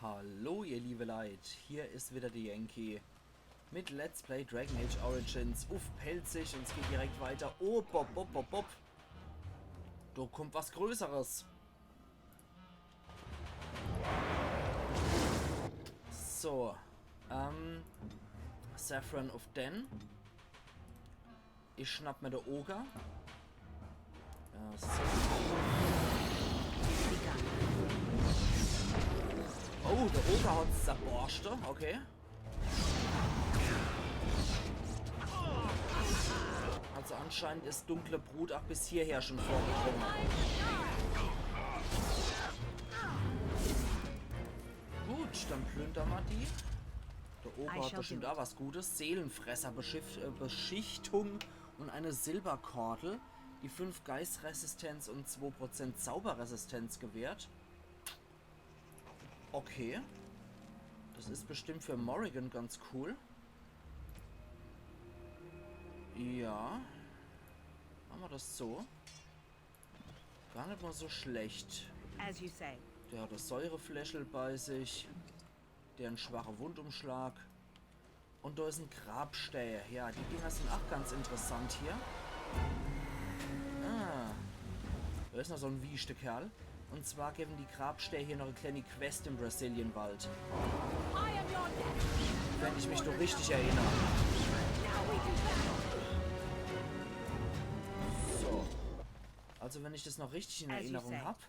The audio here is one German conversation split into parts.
Hallo ihr liebe Leid, hier ist wieder der Yankee mit Let's Play Dragon Age Origins. Uff, pelzig und es geht direkt weiter. Oh, bob, bob, bob, bob. Da kommt was Größeres. So, Saffron of Den. Ich schnapp mir der Oger. So. Oh, der Oger hat zerborschte, okay. Also anscheinend ist dunkle Brut auch bis hierher schon vorgedrungen. Gut, dann plündern wir die. Der Oger hat bestimmt auch was Gutes. Seelenfresser-Beschichtung und eine Silberkordel, die 5 Geistresistenz und 2% Zauberresistenz gewährt. Okay. Das ist bestimmt für Morrigan ganz cool. Ja. Machen wir das so. Gar nicht mal so schlecht. Der hat das Säurefläschel bei sich. Der ein schwacher Wundumschlag. Und da ist ein Grabstäher. Ja, die Dinger sind auch ganz interessant hier. Ah. Da ist noch so ein wiechte Kerl. Und zwar geben die Grabstäher hier noch eine kleine Quest im Brazilienwald. Wenn ich mich doch richtig erinnere. So. Also wenn ich das noch richtig in Erinnerung habe,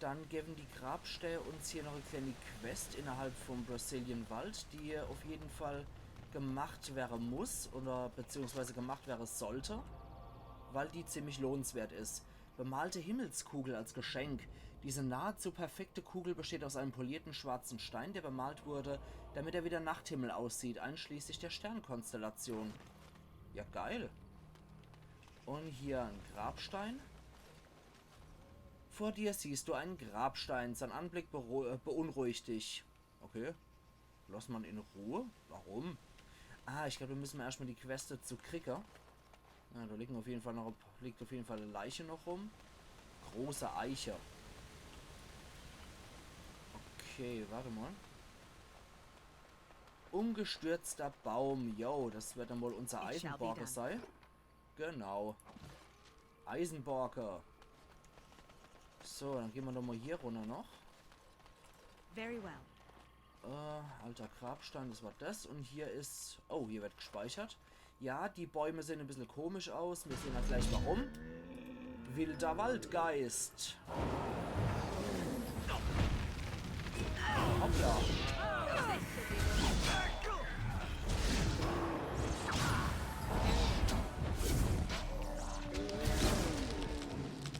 dann geben die Grabstäher uns hier noch eine kleine Quest innerhalb vom Brazilienwald, die auf jeden Fall gemacht werden muss oder beziehungsweise gemacht werden sollte, weil die ziemlich lohnenswert ist. Bemalte Himmelskugel als Geschenk. Diese nahezu perfekte Kugel besteht aus einem polierten schwarzen Stein, der bemalt wurde, damit er wie der Nachthimmel aussieht, einschließlich der Sternkonstellation. Ja, geil. Und hier ein Grabstein. Vor dir siehst du einen Grabstein. Sein Anblick beunruhigt dich. Okay. Lass man in Ruhe. Warum? Ah, ich glaube, wir müssen erstmal die Quest zu Kricker. Ja, da liegt auf jeden Fall eine Leiche noch rum. Große Eiche. Okay, warte mal. Umgestürzter Baum. Yo, das wird dann wohl unser Eisenborke sein. Genau. Eisenborke. So, dann gehen wir doch mal hier runter noch. Very well. Alter Grabstein, das war das. Und hier ist... Oh, hier wird gespeichert. Ja, die Bäume sehen ein bisschen komisch aus. Wir sehen ja gleich warum. Wilder Waldgeist. Hoppla.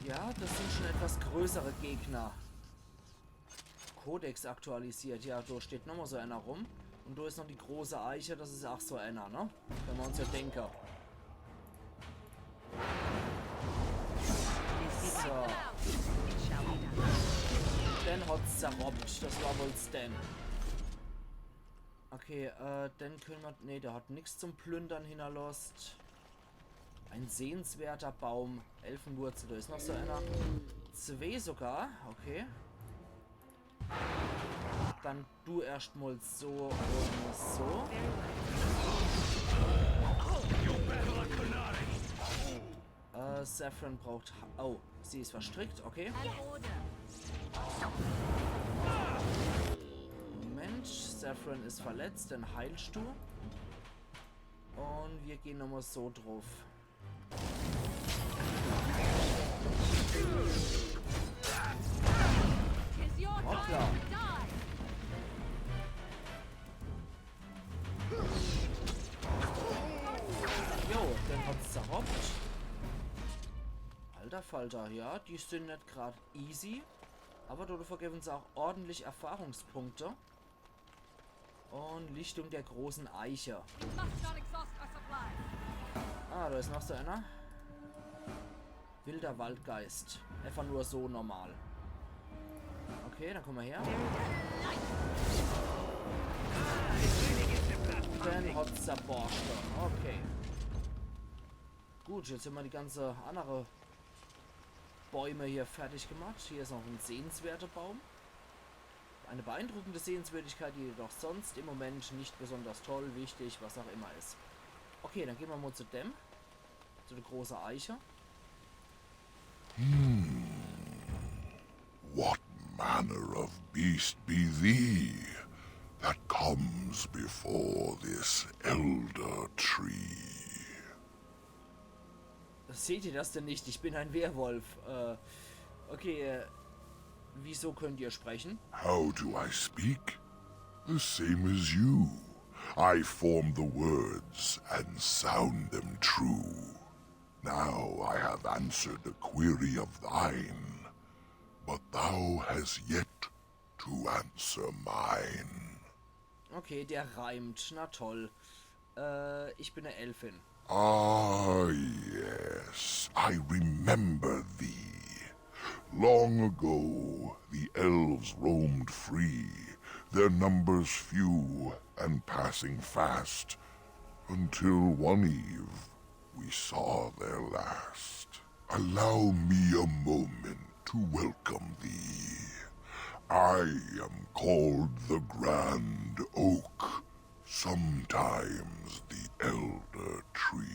Ja, das sind schon etwas größere Gegner. Kodex aktualisiert. Ja, da steht nochmal so einer rum. Und da ist noch die große Eiche. Das ist auch so einer, ne? Wenn wir uns ja denken. So. Stan hat's zerrobbt. Das war wohl Stan. Okay, dann können wir... Ne, der hat nichts zum Plündern hinterlost. Ein sehenswerter Baum. Elfenwurzel. Da ist noch so einer. 2 sogar. Okay. Dann du erstmal so und so. Saffron braucht... Oh, sie ist verstrickt, okay. Moment, Saffron ist verletzt, dann heilst du. Und wir gehen nochmal so drauf. Hoppla. Jo, dann hat's zerrobbt. Alter Falter, ja, die sind nicht gerade easy. Aber dafür geben sie auch ordentlich Erfahrungspunkte. Und Lichtung der großen Eiche. Ah, da ist noch so einer. Wilder Waldgeist. Einfach nur so normal. Okay, dann kommen wir her. Dann hat zerborscht. Okay. Gut, jetzt haben wir die ganze andere Bäume hier fertig gemacht. Hier ist noch ein sehenswerter Baum. Eine beeindruckende Sehenswürdigkeit, die jedoch sonst im Moment nicht besonders toll, wichtig, was auch immer ist. Okay, dann gehen wir mal zu dem. Zu der großen Eiche. What manner of beast be thee that comes before this elder tree? Seht ihr das denn nicht? Ich bin ein Werwolf. Okay, wieso könnt ihr sprechen? How do I speak? The same as you. I form the words and sound them true. Now I have answered a query of thine, but thou hast yet to answer mine. Okay, der reimt. Na toll. Ich bin eine Elfin. Ah, yes, I remember thee. Long ago, the elves roamed free, their numbers few and passing fast, until one eve we saw their last. Allow me a moment to welcome thee. I am called the Grand Oak, sometimes the Elder Tree.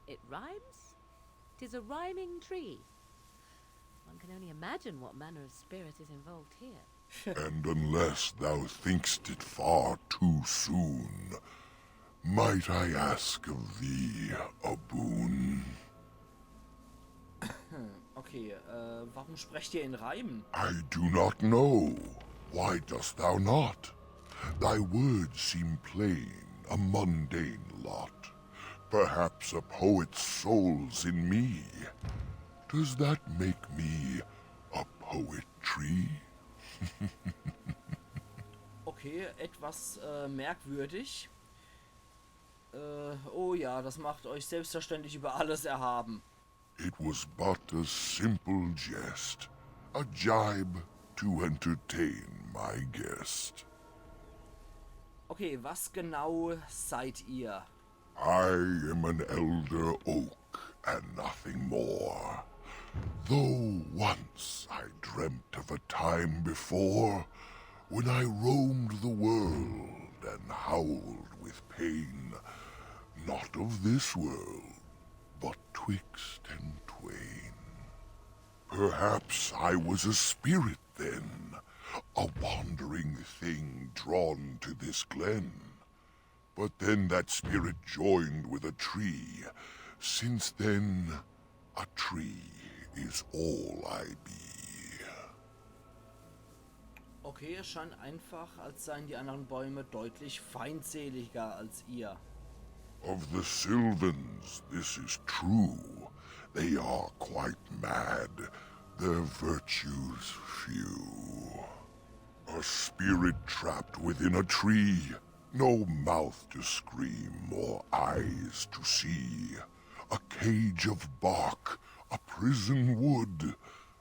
It rhymes? 'Tis a rhyming tree. One can only imagine what manner of spirit is involved here. And unless thou thinkst it far too soon, might I ask of thee a boon? Okay, warum sprecht ihr in Reimen? I do not know. Why dost thou not? Thy words seem plain, a mundane lot. Perhaps a poet's soul's in me. Does that make me a poetry? Okay, etwas merkwürdig. Oh ja, das macht euch selbstverständlich über alles erhaben. It was but a simple jest, a jibe to entertain my guest. Okay, was genau seid ihr? I am an elder oak and nothing more. Though once I dreamt of a time before when I roamed the world and howled with pain, not of this world, but twixt and twain. Perhaps I was a spirit then, a wandering thing drawn to this glen. But then that spirit joined with a tree. Since then, a tree is all I be. Okay, es scheint einfach, als seien die anderen Bäume deutlich feindseliger als ihr. Of the Sylvans, this is true. They are quite mad, their virtues few. A spirit trapped within a tree, no mouth to scream or eyes to see. A cage of bark, a prison wood,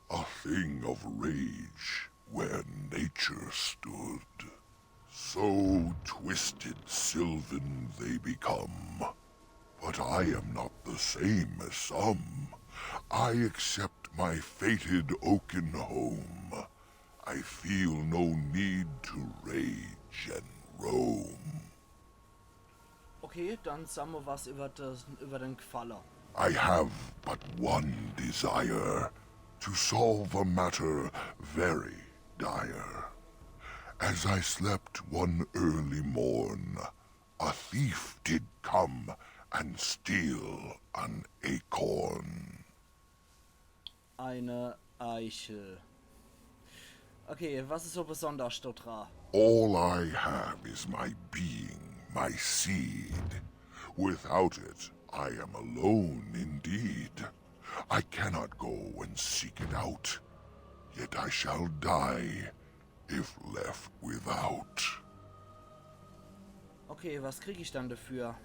a thing of rage where nature stood. So twisted Sylvan they become. But I am not the same as some. I accept my fated oaken home. I feel no need to rage and roam. Okay, dann sagen wir was über den Gefaller. I have but one desire, to solve a matter very dire. As I slept one early morn, a thief did come and steal an acorn. Eine Eichel. Okay, was ist so besonders dran? All I have is my being, my seed. Without it, I am alone indeed. I cannot go and seek it out, yet I shall die if left without. Okay, was kriege ich dann dafür?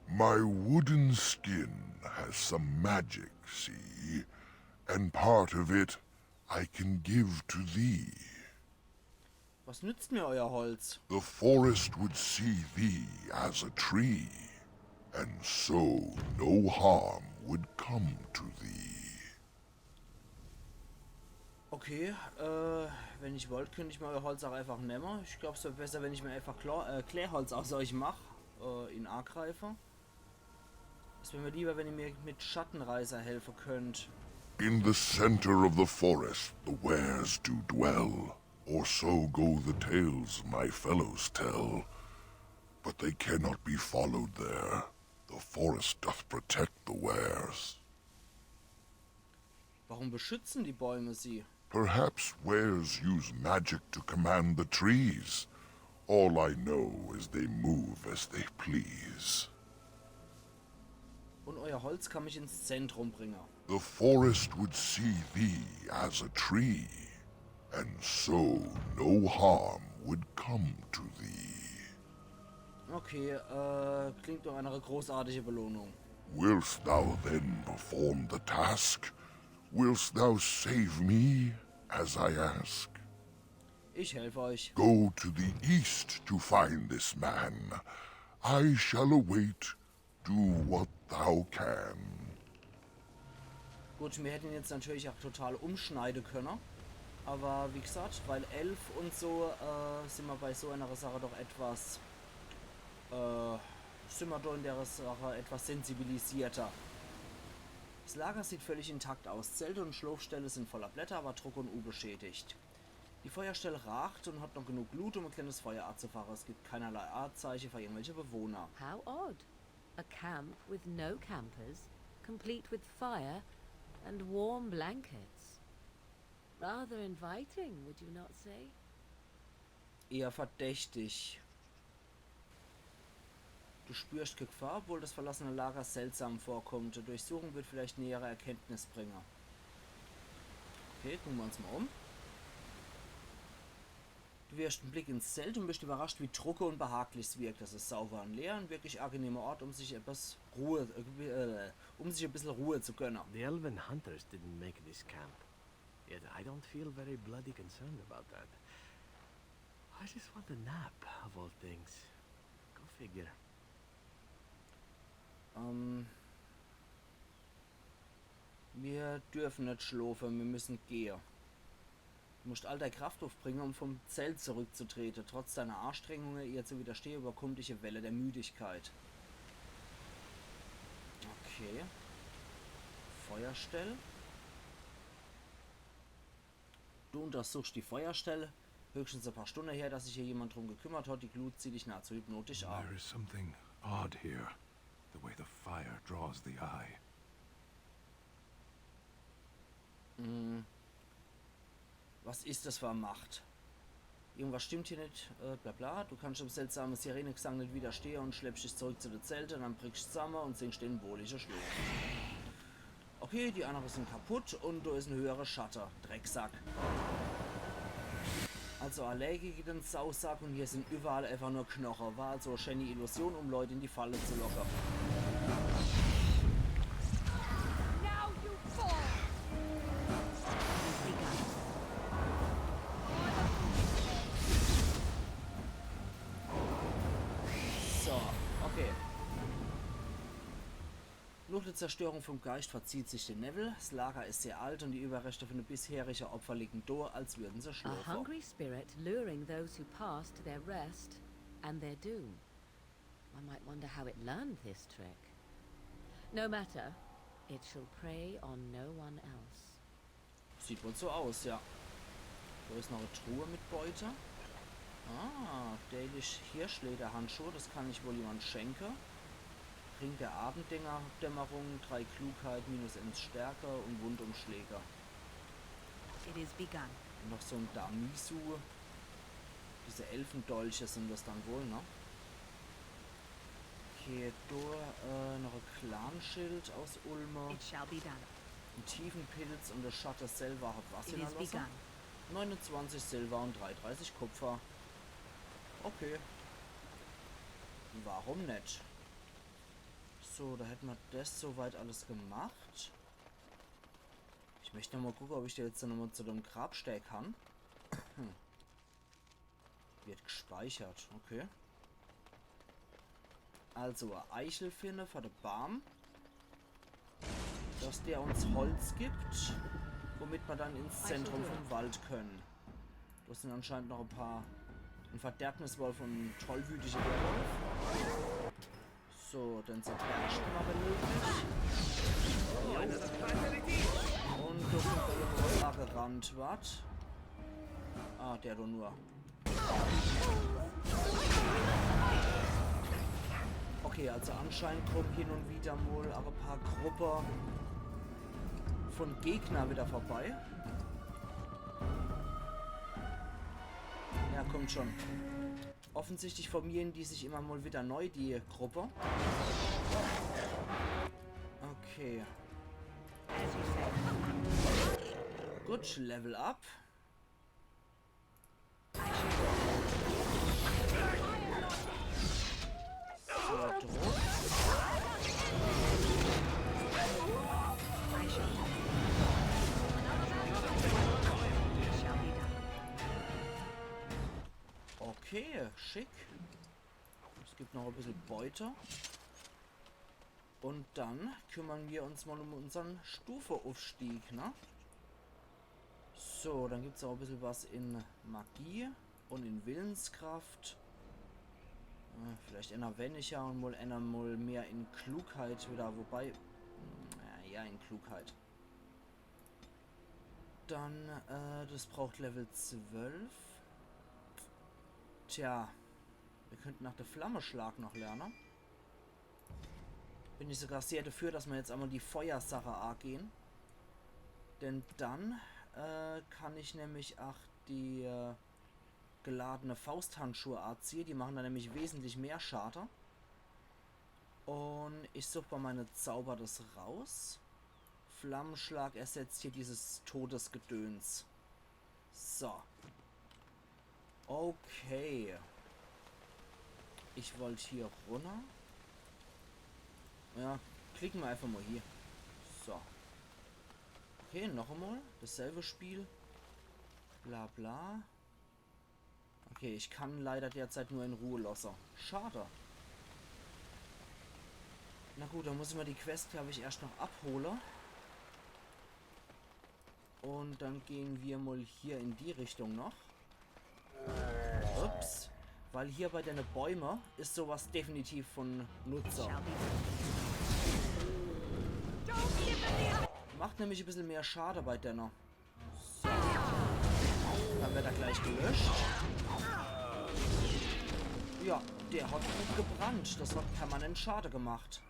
My wooden skin has some magic, see, and part of it I can give to thee. Was nützt mir euer Holz? The forest would see thee as a tree, and so no harm would come to thee. Okay, wenn ich wollte, könnte ich mal euer Holz auch einfach nehmen. Ich glaube, es wäre besser, wenn ich mir einfach Klärholz aus euch mache, in angreife. Es wäre mir lieber, wenn ihr mir mit Schattenreiser helfen könnt. In the center of the forest the wares do dwell, or so go the tales my fellows tell. But they cannot be followed there. The forest doth protect the wares. Warum beschützen die Bäume sie? Perhaps wares use magic to command the trees. All I know is they move as they please. Und euer Holz kann mich ins Zentrum bringen. The forest would see thee as a tree, and so no harm would come to thee. Okay, klingt doch eine großartige Belohnung. Wilt thou then perform the task? Wilt thou save me, as I ask? Ich helfe euch. Go to the east to find this man. I shall await. Do what thou can. Gut, wir hätten jetzt natürlich auch total umschneiden können. Aber wie gesagt, weil Elf und so, sind wir bei so einer Sache doch etwas, sind wir doch in der Sache etwas sensibilisierter. Das Lager sieht völlig intakt aus. Zelte und Schlafstelle sind voller Blätter, aber Druck und unbeschädigt. Die Feuerstelle ragt und hat noch genug Glut, um ein kleines Feuer anzufachen. Es gibt keinerlei Artzeichen für irgendwelche Bewohner. How odd. A camp with no campers, complete with fire and warm blankets. Rather inviting, would you not say? Eher verdächtig. Du spürst Gefahr, obwohl das verlassene Lager seltsam vorkommt. Die Durchsuchung wird vielleicht nähere Erkenntnis bringen. Okay, gucken wir uns mal um. Du wirfst einen Blick ins Zelt und bist überrascht, wie drucke und behaglich es wirkt. Das ist sauber und leer, ein wirklich angenehmer Ort, um sich etwas Ruhe, um sich ein bisschen Ruhe zu gönnen. The elven hunters didn't make this camp. Yet I don't feel very bloody concerned about that. I just want a nap, of all things. Go figure. Wir dürfen nicht schlafen, wir müssen gehen. Du musst all deine Kraft aufbringen, um vom Zelt zurückzutreten. Trotz deiner Anstrengungen, ihr zu widerstehen, überkommt dich eine Welle der Müdigkeit. Okay. Feuerstelle. Du untersuchst die Feuerstelle. Höchstens ein paar Stunden her, dass sich hier jemand drum gekümmert hat. Die Glut zieht dich nahezu hypnotisch an. There is something odd here. The way the fire draws the eye. Was ist das für eine Macht? Irgendwas stimmt hier nicht, bla bla. Du kannst dem seltsamen Sirenegesang nicht widerstehen und schleppst dich zurück zu den Zelten, dann brichst du zusammen und singst den wohligen Schlaf. Okay, die anderen sind kaputt und da ist ein höherer Schatter. Drecksack. Also Allergie geht ins Sausack und hier sind überall einfach nur Knochen. War also eine schöne Illusion, um Leute in die Falle zu locken. Now you fall! So, okay. Nach der Zerstörung vom Geist verzieht sich der Neville. Das Lager ist sehr alt und die Überreste von den bisherigen Opfern liegen da, als würden sie A schlafen. hungry spirit luring those who pass to their rest and their doom. One might wonder how it learned this trick. No matter, it shall prey on no one else. Sieht wohl so aus, ja. Da ist noch eine Truhe mit Beute. Ah, Dänisch Hirschlederhandschuhe, das kann ich wohl jemand schenken. Ring der Abenddämmerung, 3 Klugheit, -1 Stärke und Wundumschläger. It is begun. Und noch so ein Damisu. Diese Elfendolche sind das dann wohl, ne? Okay, da noch ein Clanschild aus Ulmer. It shall be done. Ein Tiefenpilz und der Schatter Silber hat was It in der is Losse. begun. 29 Silber und 330 Kupfer. Okay. Warum nicht? So, da hätten wir das soweit alles gemacht. Ich möchte noch mal gucken, ob ich jetzt noch mal zu dem Grabstein kann. Wird gespeichert, okay. Also, eine Eichelfinne für den Baum. Dass der uns Holz gibt. womit wir dann ins Zentrum vom Wald können. Das sind anscheinend noch ein Verderbniswolf und ein tollwütiger Werwolf. So, dann zerbersten wir benötigt. Und da kommt der Roller gerannt, was? Ah, der doch nur. Okay, also anscheinend kommen hin und wieder mal ein paar Gruppen von Gegnern wieder vorbei. Ja, kommt schon. Offensichtlich formieren die sich immer mal wieder neu, die Gruppe. Okay. Gut, Level up. So, Druck. Okay, schick. Es gibt noch ein bisschen Beute. Und dann kümmern wir uns mal um unseren Stufeaufstieg, ne? So, dann gibt es auch ein bisschen was in Magie und in Willenskraft. Vielleicht einer weniger und mal einer mal mehr in Klugheit wieder, wobei... ja, in Klugheit. Dann, das braucht Level 12. Tja, wir könnten nach der Flammenschlag noch lernen. Bin ich sogar sehr dafür, dass wir jetzt einmal die Feuersache angehen. Denn dann kann ich nämlich auch die geladene Fausthandschuhe anziehen. Die machen dann nämlich wesentlich mehr Schaden. Und ich suche bei meinen Zauber das raus. Flammenschlag ersetzt hier dieses Todesgedöns. So. Okay. Ich wollte hier runter. Ja, klicken wir einfach mal hier. So. Okay, noch einmal. Dasselbe Spiel. Bla bla. Okay, ich kann leider derzeit nur in Ruhe lassen. Schade. Na gut, dann muss ich mal die Quest, glaube ich, erst noch abholen. Und dann gehen wir mal hier in die Richtung noch. Ups. Weil hier bei den Bäumen ist sowas definitiv von Nutzer. Macht nämlich ein bisschen mehr Schade bei Denner. So. Dann wird er gleich gelöscht. Ja, der hat gut gebrannt. Das hat permanent Schade gemacht.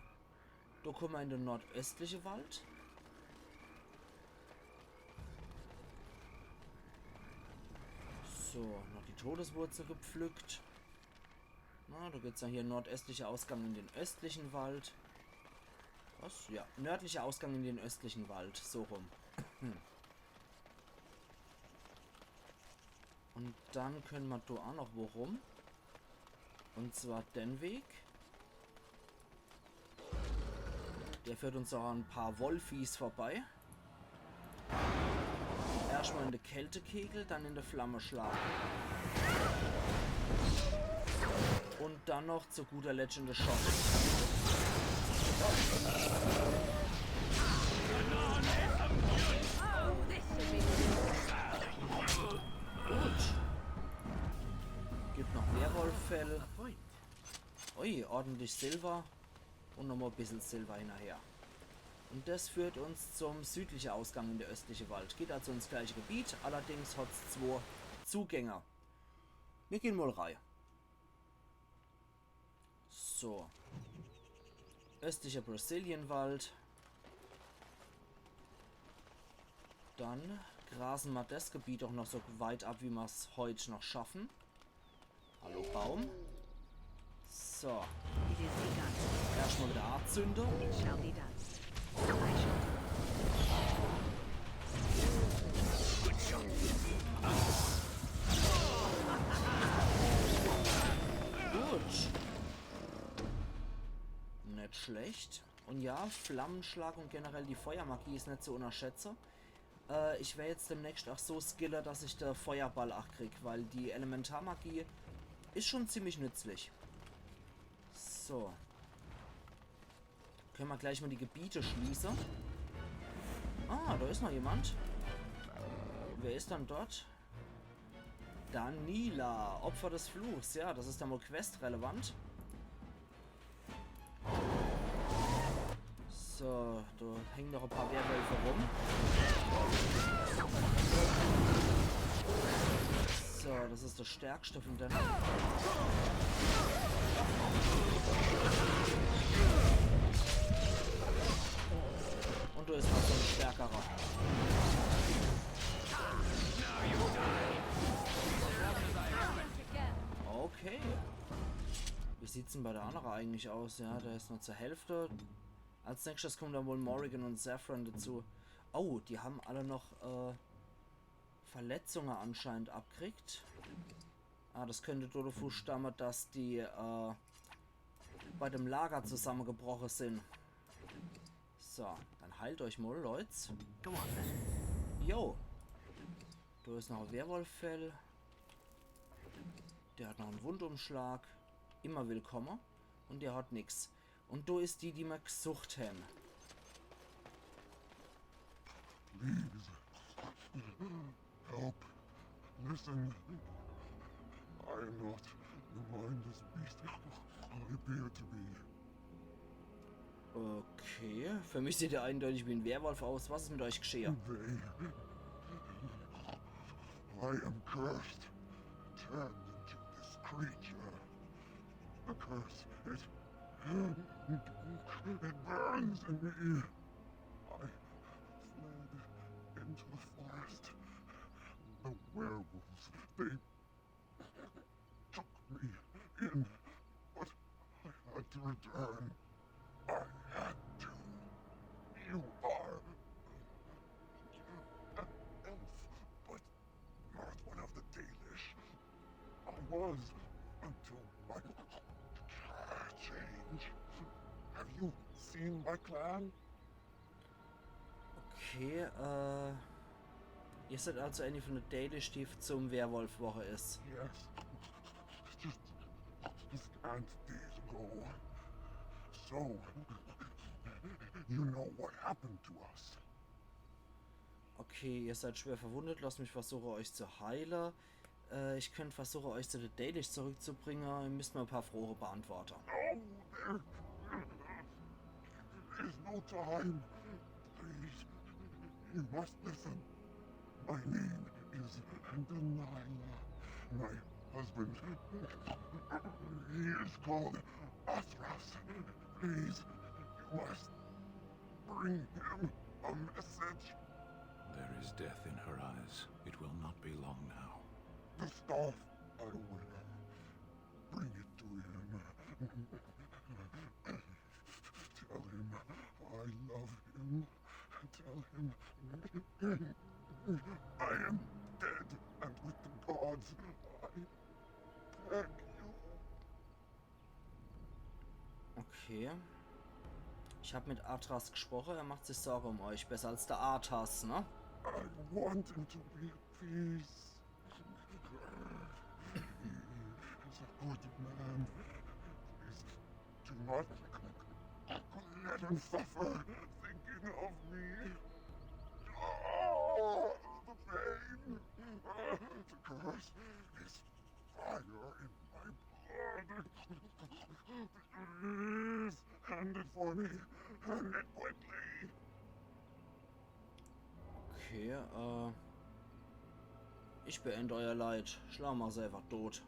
Da kommen wir in den nordöstlichen Wald. So, noch die Todeswurzel gepflückt. Na, da geht es ja hier nordöstlicher Ausgang in den östlichen Wald. Was? Ja, nördlicher Ausgang in den östlichen Wald. So rum. Und dann können wir da auch noch wo rum. Und zwar den Weg. Der führt uns auch an ein paar Wolfies vorbei. Erstmal in der Kältekegel, dann in der Flammenschlag. Und dann noch zu guter Letzt in der Schock. Gut. Gibt noch Werwolffell. Ui, ordentlich Silber. Und nochmal ein bisschen Silber hinterher. Und das führt uns zum südlichen Ausgang in der östliche Wald. Geht also ins gleiche Gebiet, allerdings hat es 2 Zugänge. Wir gehen mal rein. So. Östlicher Brazilienwald. Dann grasen wir das Gebiet auch noch so weit ab, wie wir es heute noch schaffen. Hallo Baum. So. Erstmal wieder Artzünder. Gut. Nicht schlecht. Und ja, Flammenschlag und generell die Feuermagie ist nicht zu unterschätzen. Ich werde jetzt demnächst auch so skiller, dass ich der Feuerball auch krieg, weil die Elementarmagie ist schon ziemlich nützlich. So. Können wir gleich mal die Gebiete schließen. Ah, da ist noch jemand. wer ist dann dort? Danila, Opfer des Fluchs. Ja, das ist dann wohl questrelevant. So, da hängen noch ein paar Werwölfe rum. So, das ist das Stärkste von denen. Und du bist noch so ein stärkerer. Okay. Wie sieht's denn bei der anderen eigentlich aus? Ja, der ist nur zur Hälfte. Als nächstes kommen dann wohl Morrigan und Saffron dazu. Oh, die haben alle noch Verletzungen anscheinend abkriegt. Ah, das könnte Dolofu stammen, dass die bei dem Lager zusammengebrochen sind. So, dann heilt euch mal, Leute. Jo. Du ist noch ein Werwolffell. Der hat noch einen Wundumschlag. Immer willkommen. Und der hat nix. Und du ist die wir gesucht haben. Please. Help. Listen. I am not the mindless beast I appear to be. Okay. Für mich sieht er eindeutig wie ein Werwolf aus. Was ist mit euch geschehen? I am cursed. Turned into this creature. The curse, it burns in me. I fled into the forest. The werewolves, they took me in, but I had to return. I had to. You are an elf, but not one of the Dalish. I was until my change. Have you seen my clan? Okay, ihr seid also eine von der Dalish, die zum Werwolf-Woche ist. Yes. Just scant days ago. So, you know what happened to us. Okay, ihr seid schwer verwundet. Lasst mich versuchen, euch zu heilen. Ich könnte versuchen, euch zu der Dalish zurückzubringen. Ihr müsst mir ein paar Frohe beantworten. No, there is no time. Please, you must listen. My name is Delilah. My husband, he is called Athras. Please, you must bring him a message. There is death in her eyes. It will not be long now. The staff I wear. Bring it to him. Tell him I love him. Tell him I am dead and with the gods. I beg you. Okay. Ich habe mit Athras gesprochen. Er macht sich Sorge um euch. Besser als der Arthas, ne? I want him to be at peace. He's a good man. Please do not let him suffer thinking of me. Oh, the pain. The curse is fire in my blood. Please, hand it for me. Hand it quickly. Okay, ich beende euer Leid. Schlag mal selber tot.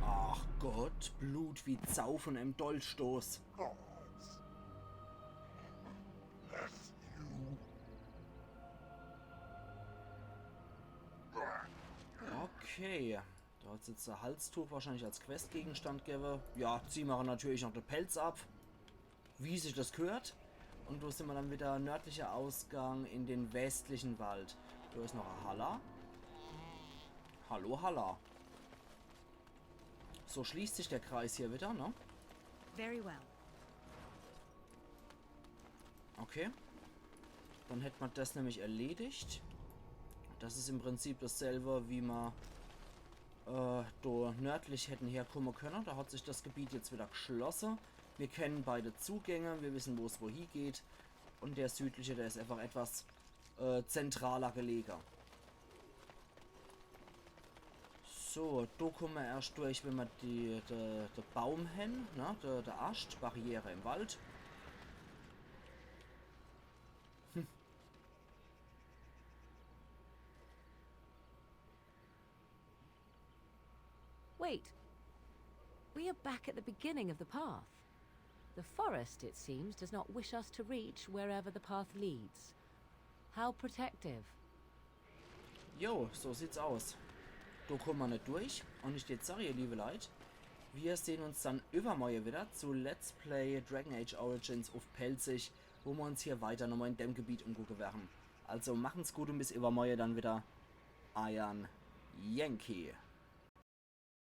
Ach Gott, Blut wie Zau von einem Dolchstoß. Gods. Bless you. Okay. Da hat jetzt der Halstuch wahrscheinlich als Questgegenstand gegeben. Ja, ziehen wir natürlich noch den Pelz ab. Wie sich das gehört. Und da sind wir dann wieder nördlicher Ausgang in den westlichen Wald. Da ist noch ein Halla. Hallo Halla. So schließt sich der Kreis hier wieder, ne? Very well. Okay. Dann hätte man das nämlich erledigt. Das ist im Prinzip dasselbe, wie wir da nördlich hätten herkommen können. Da hat sich das Gebiet jetzt wieder geschlossen. Wir kennen beide Zugänge, wir wissen, wo es wohin geht. Und der südliche, der ist einfach etwas zentraler gelegen. So, da kommen wir erst durch, wenn wir den Baum hin, ne, der Ast, Barriere im Wald. Wait. We are back at the beginning of the path. The forest, it seems, does not wish us to reach wherever the path leads. How protective. Jo, so sieht's aus. Da kommen wir nicht durch. Und ich jetzt sage, ihr liebe Leute, wir sehen uns dann übermorgen wieder zu Let's Play Dragon Age Origins auf Pelzig, wo wir uns hier weiter nochmal in dem Gebiet umgucken werden. Also machen's gut und bis übermorgen dann wieder. Iron Yankee.